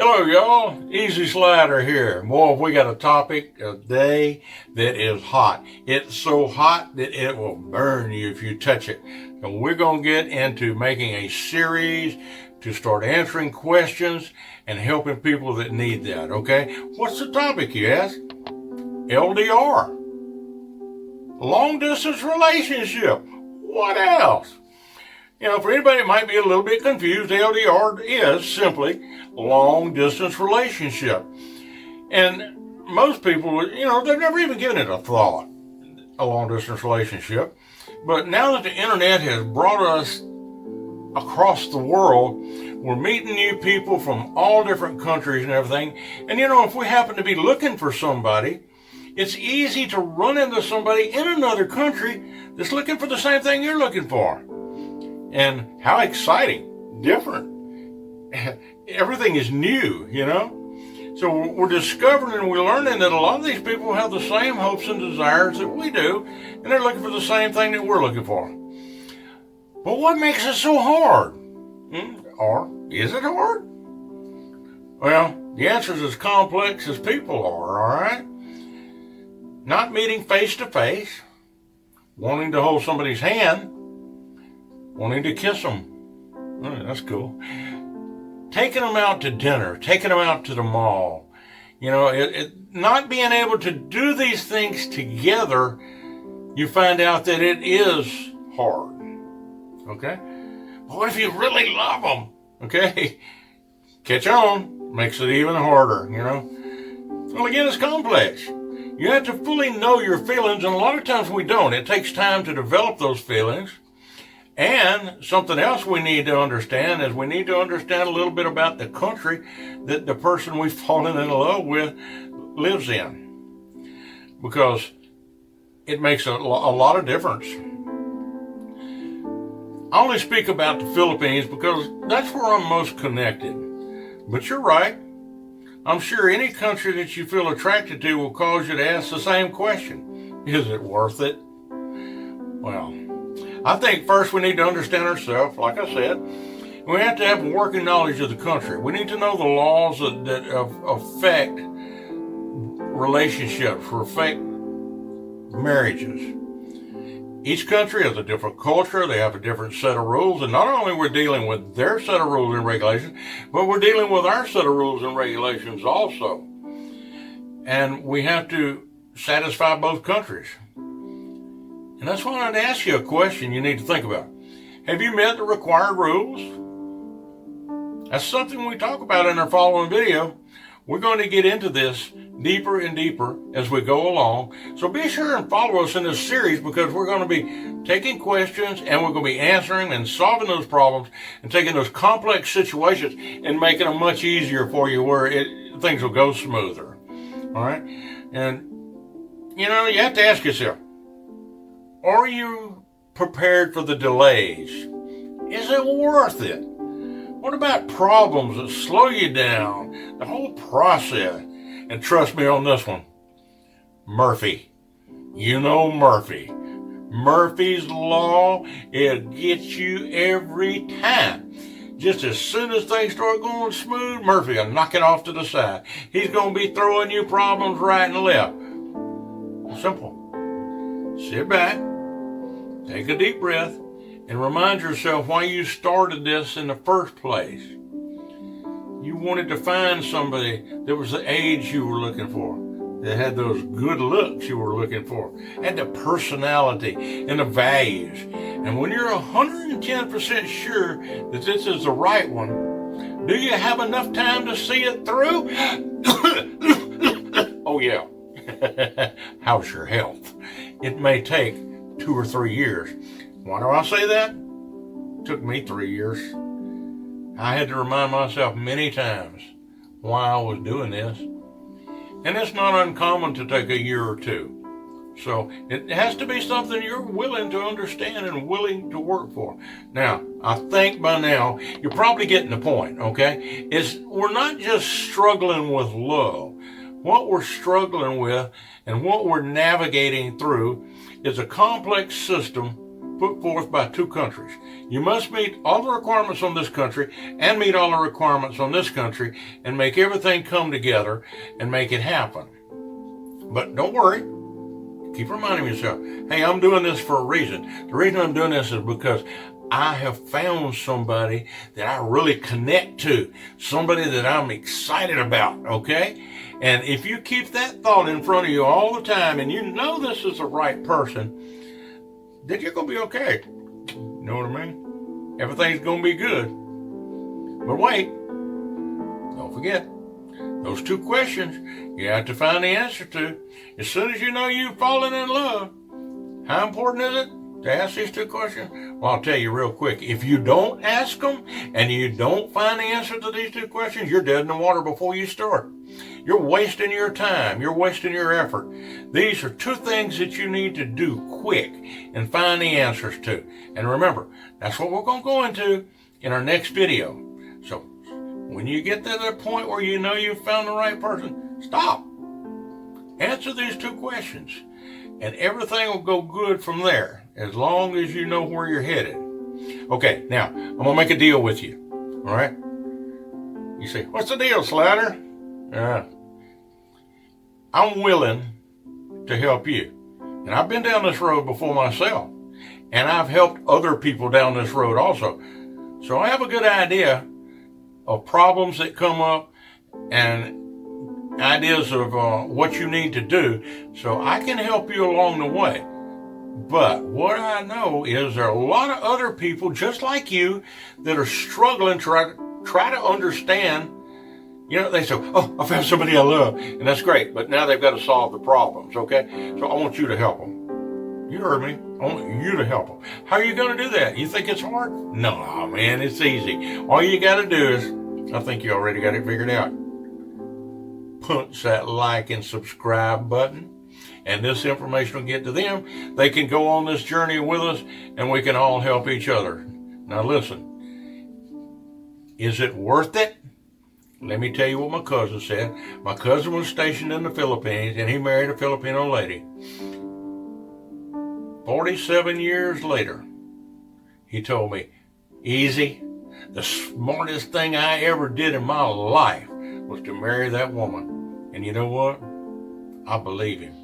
Hello, y'all. Easy Slider here. Boy, we got a topic today that is hot. It's so hot that it will burn you if you touch it. And we're going to get into making a series to start answering questions and helping people that need that, okay? What's the topic, you ask? LDR. Long distance relationship. What else? For anybody that might be a little bit confused, LDR is simply long distance relationship. And most people, they've never even given it a thought, a long distance relationship. But now that the internet has brought us across the world, we're meeting new people from all different countries and everything. And if we happen to be looking for somebody, it's easy to run into somebody in another country that's looking for the same thing you're looking for. And how exciting, different. Everything is new, So we're discovering and we're learning that a lot of these people have the same hopes and desires that we do, and they're looking for the same thing that we're looking for. But what makes it so hard? Or is it hard? Well, the answer is as complex as people are, all right? Not meeting face to face, wanting to hold somebody's hand, wanting to kiss them. Oh, that's cool. Taking them out to dinner, taking them out to the mall. Not being able to do these things together, you find out that it is hard. Okay? But what if you really love them? Okay? Catch on. Makes it even harder, Well, again, it's complex. You have to fully know your feelings, and a lot of times we don't. It takes time to develop those feelings. And something else we need to understand is we need to understand a little bit about the country that the person we've fallen in love with lives in. Because it makes a lot of difference. I only speak about the Philippines because that's where I'm most connected. But you're right. I'm sure any country that you feel attracted to will cause you to ask the same question. Is it worth it? Well, I think first we need to understand ourselves, like I said. We have to have working knowledge of the country. We need to know the laws that affect relationships, affect marriages. Each country has a different culture. They have a different set of rules. And not only we're dealing with their set of rules and regulations, but we're dealing with our set of rules and regulations also. And we have to satisfy both countries. And that's why I'd ask you a question you need to think about. Have you met the required rules? That's something we talk about in our following video. We're going to get into this deeper and deeper as we go along. So be sure and follow us in this series because we're going to be taking questions and we're going to be answering and solving those problems and taking those complex situations and making them much easier for you where things will go smoother. All right? And, you have to ask yourself, are you prepared for the delays? Is it worth it? What about problems that slow you down? The whole process. And trust me on this one. Murphy. Murphy. Murphy's Law, it gets you every time. Just as soon as things start going smooth, Murphy will knock it off to the side. He's going to be throwing you problems right and left. Simple. Sit back. Take a deep breath and remind yourself why you started this in the first place. You wanted to find somebody that was the age you were looking for, that had those good looks you were looking for, had the personality and the values. And when you're 110% sure that this is the right one, do you have enough time to see it through? Oh, yeah. How's your health? It may take 2 or 3 years. Why do I say that? It took me 3 years. I had to remind myself many times why I was doing this. And it's not uncommon to take a year or two. So it has to be something you're willing to understand and willing to work for. Now, I think by now you're probably getting the point, okay? We're not just struggling with love. What we're struggling with and what we're navigating through is a complex system put forth by two countries. You must meet all the requirements on this country and meet all the requirements on this country and make everything come together and make it happen. But don't worry. Keep reminding yourself, hey, I'm doing this for a reason. The reason I'm doing this is because I have found somebody that I really connect to, somebody that I'm excited about, okay? And if you keep that thought in front of you all the time and you know this is the right person, then you're going to be okay. You know what I mean? Everything's going to be good. But wait, don't forget, those two questions you have to find the answer to. As soon as you know you've fallen in love, how important is it to ask these two questions? Well, I'll tell you real quick. If you don't ask them and you don't find the answer to these two questions, you're dead in the water before you start. You're wasting your time. You're wasting your effort. These are two things that you need to do quick and find the answers to. And remember, that's what we're going to go into in our next video. So when you get to that point where you know you've found the right person, stop. Answer these two questions. And everything will go good from there, as long as you know where you're headed. Okay, now, I'm going to make a deal with you. All right? You say, what's the deal, Slider? I'm willing to help you. And I've been down this road before myself. And I've helped other people down this road also. So I have a good idea of problems that come up and ideas of what you need to do, so I can help you along the way. But what I know is there are a lot of other people just like you that are struggling to try to understand. You know, they say, oh, I found somebody I love, and that's great, but now they've got to solve the problems, okay? So I want you to help them. You heard me. I want you to help them. How are you going to do that? You think it's hard? No, man, it's easy. All you got to do is, I think you already got it figured out. Punch that like and subscribe button, and this information will get to them. They can go on this journey with us, and we can all help each other. Now listen, is it worth it? Let me tell you what my cousin said. My cousin was stationed in the Philippines, and he married a Filipino lady. 47 years later, he told me, Easy, the smartest thing I ever did in my life was to marry that woman. And you know what? I believe him.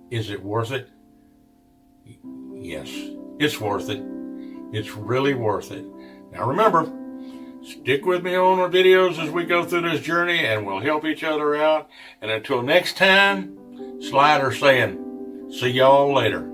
Is it worth it? Yes, it's worth it. It's really worth it. Now remember, stick with me on our videos as we go through this journey, and we'll help each other out. And until next time, Slider saying, see y'all later.